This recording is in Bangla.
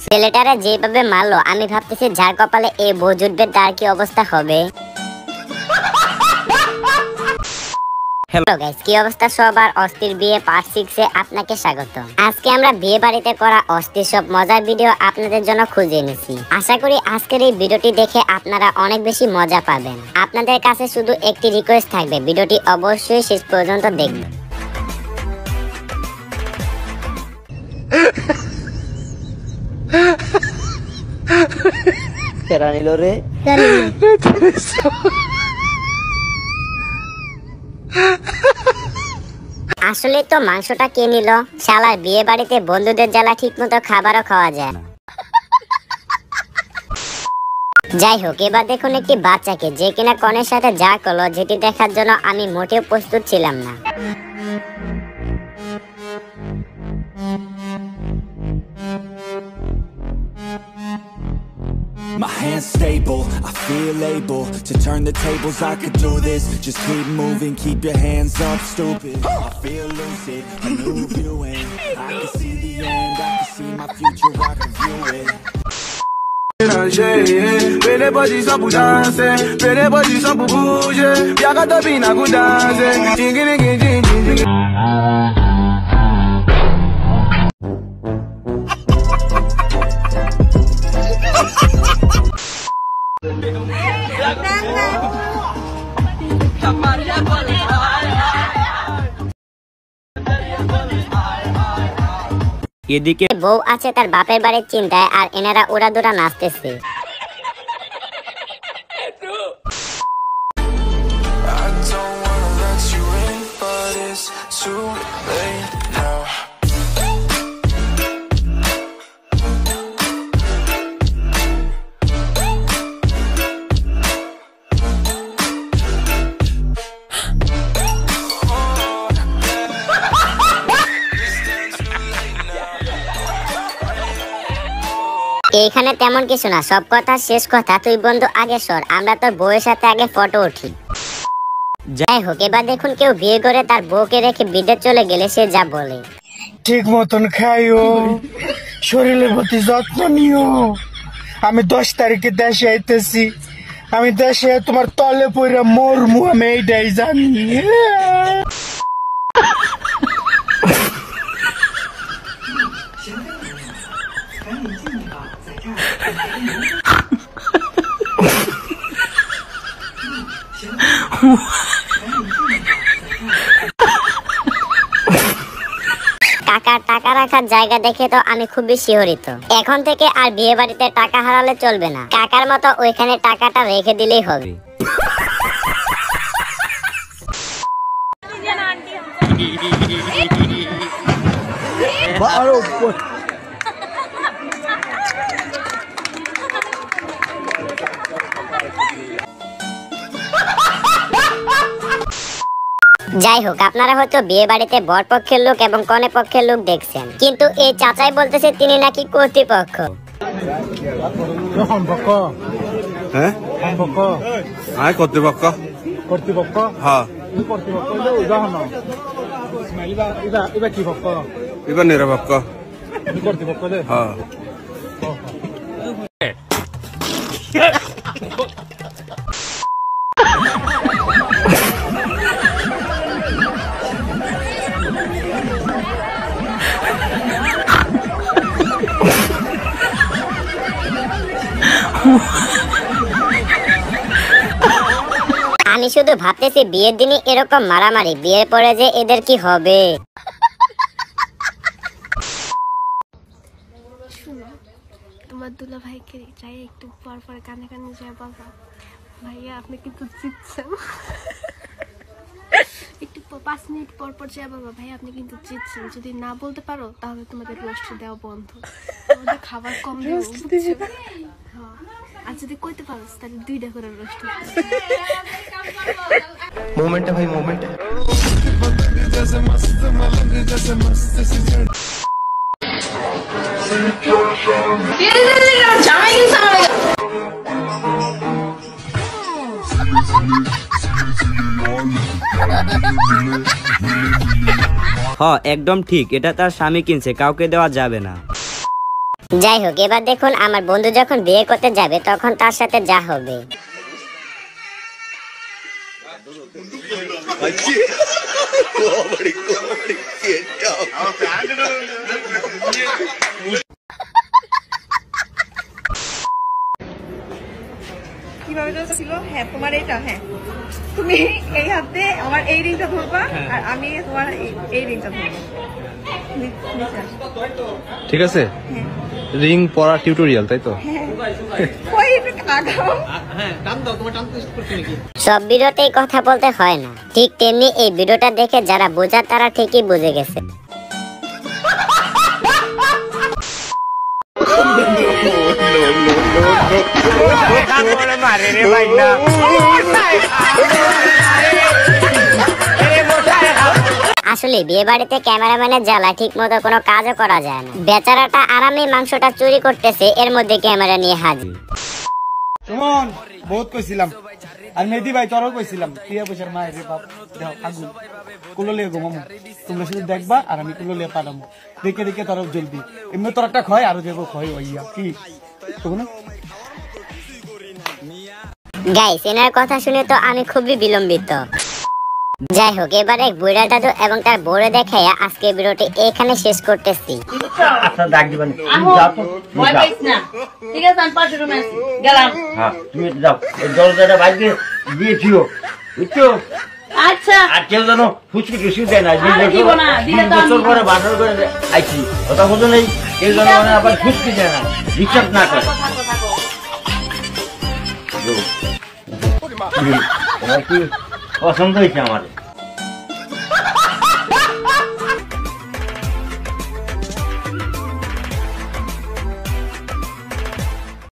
ছেলেটারে যেভাবে মারলো আমি ভাবতেছি যার কপালে এই বউ জুটবে তার কি অবস্থা হবে। হ্যালো গাইস, কি অবস্থা সবার? অস্থির বিয়ে পার্ট 6 এ আপনাকে স্বাগত। আজকে আমরা বিয়ে বাড়িতে করা অস্থির সব মজার ভিডিও আপনাদের জন্য খুঁজে এনেছি। আশা করি আজকের এই ভিডিওটি দেখে আপনারা অনেক বেশি মজা পাবেন। আপনাদের কাছে শুধু একটি রিকোয়েস্ট থাকবে, ভিডিওটি অবশ্যই শেষ পর্যন্ত দেখবেন। তেরা নিল রে আসলে তো মাংসটা কে নিল? শালার বিয়ে বাড়িতে বন্ধুদের জ্বালা ঠিক মতো খাবারও খাওয়া যায়। যাই হোক, এবার দেখুন একটি বাচ্চাকে যে কিনা কনের সাথে যা করলো, যেটি দেখার জন্য আমি মোটেও প্রস্তুত ছিলাম না। My hands stable, I feel able to turn the tables, I could do this. Just keep moving, keep your hands up, stupid. I feel lucid, a new viewing. I can see the end, I can see my future, I can view it. Bene body sans pour danser, bene body sans pour bouger. Y'a qu'à te bina pour danser, jingle jingle jingle jingle. এদিকে বউ আছে তার বাপের বাড়ির চিন্তায়, আর এনারা উড়াদুরা নাচতেছে। এইখানে তেমন কিছু না, সব কথা শেষ কথা তুই বন্ধু আগে সর, আমরা তোর বউয়ের সাথে আগে ফটো উঠি। যাই হোক, এবার দেখুন কেউ বিয়ে করে তার বউকে রেখে বিদেশ চলে গেলে সে যা বলে। ঠিক মতন খাইও, শরীরের প্রতি যত্ন নিও। আমি 10 তারিখে দেশে আইতেছি, আমি দেশে তোমার তলে পড়ে মরমু, আমি এইটাই জানি। কাকার টাকা রাখার জায়গা দেখে তো আমি খুবই শিহরিত। এখন থেকে আর বিয়ে বাড়িতে টাকা হারালে চলবে না, কাকার মতো ওইখানে টাকাটা রেখে দিলেই হবে। যাই হোক, আপনারা হয়তো বিয়ে বাড়িতে বর পক্ষের লোক এবং কনে পক্ষের লোক দেখছেন, কিন্তু এই চাচাই বলতেছে তিনি নাকি কর্তৃপক্ষ। হ্যাঁ কর্তৃপক্ষ, কর্তৃপক্ষ, হ্যাঁ কর্তৃপক্ষ কি পক্ষ? এবার নিরপেক্ষ কর্তৃপক্ষ, হ্যাঁ। আমি শুধু ভাবতেছি বিয়ের দিনই এরকম মারামারি, বিয়ের পরে যে এদের কি হবে। তোমার দুলা ভাইকে চাই একটু পর পর কানে কানে যায় বলবা, ভাইয়া আপনি কিন্তু জিতছেন। একটু 5 মিনিট পর পর যায় বলবা, ভাইয়া আপনি কিন্তু জিতছেন। যদি না বলতে পারো তাহলে তোমাদের রোস্ট দেওয়া বন্ধ, তোমাদের খাবার কম দেবো। হ্যাঁ, আর যদি কইতে পারো তাহলে 2টা করে রোস্ট। মোমেন্ট ভাই, মোমেন্ট। Yes, একদম ঠিক, এটা তার স্বামী কিনছে, কাউকে দেওয়া যাবে না। যাই হোক, এবার দেখুন আমার বন্ধু যখন বিয়ে করতে যাবে তখন তার সাথে যা হবে। কিভাবে ছিল? হ্যাঁ, তোমার এটা, হ্যাঁ তুমি এই হাতে আমার এই রিংটা ধরবা আর আমি তোমার এই রিংটা ধরবো। ঠিক আছে, রিং পরা টিউটোরিয়াল, তাই তো? সব ভিডিওতেই কথা বলতে হয় না, ঠিক তেমনি এই ভিডিওটা দেখে যারা বোঝার তারা ঠিকই বুঝে গেছে। আসলে বিয়ে বাড়িতে ক্যামেরাম্যানের জ্বালা ঠিক মতো কোনো কাজও করা যায় না। বেচারাটা আরামে মাংসটা চুরি করতেছে, এর মধ্যে ক্যামেরা নিয়ে হাজির। সুমন, বহুত কইছিলাম, আর মেহেদি ভাই তোরও কইছিলাম, টিয়া পয়সার মায়ের রে বাপ দাও আগুন কুলো লিয়ে গো মামু, তোমরা শুধু দেখবা আর আমি কুলো লিয়ে পাঠাবো, দেখে দেখে তোর জ্বলবি। এমনি তোর একটা ক্ষয় আরো দেবো ক্ষয় হইয়া কি না। গাইস, এনার কথা শুনে তো আমি খুবই বিলম্বিত। যাই হোক, এবারে বুড়া দাদু এবং তার বউরে দেখাইয়া আজকে ভিডিওটি এখানে শেষ করতেছি। আচ্ছা, ডাক দিবেন, ভয় পাইছ না, ঠিক আছে? আমি পাশের রুমে আছি, গেলাম। হ্যাঁ, তুমি যাও, এই দরজাটা বাইরে দিয়েছিও, বুঝছো? আচ্ছা। আর কেউ যেন ফুচকি টুচকি দেয় না, বছর পরে বাসর করে আইছি, কথা বলতো নেই, কেউ যেন আবার ফুচকি দেয় না, ডিস্টার্ব না করে। তোমার কি পছন্দ হয়েছে আমার?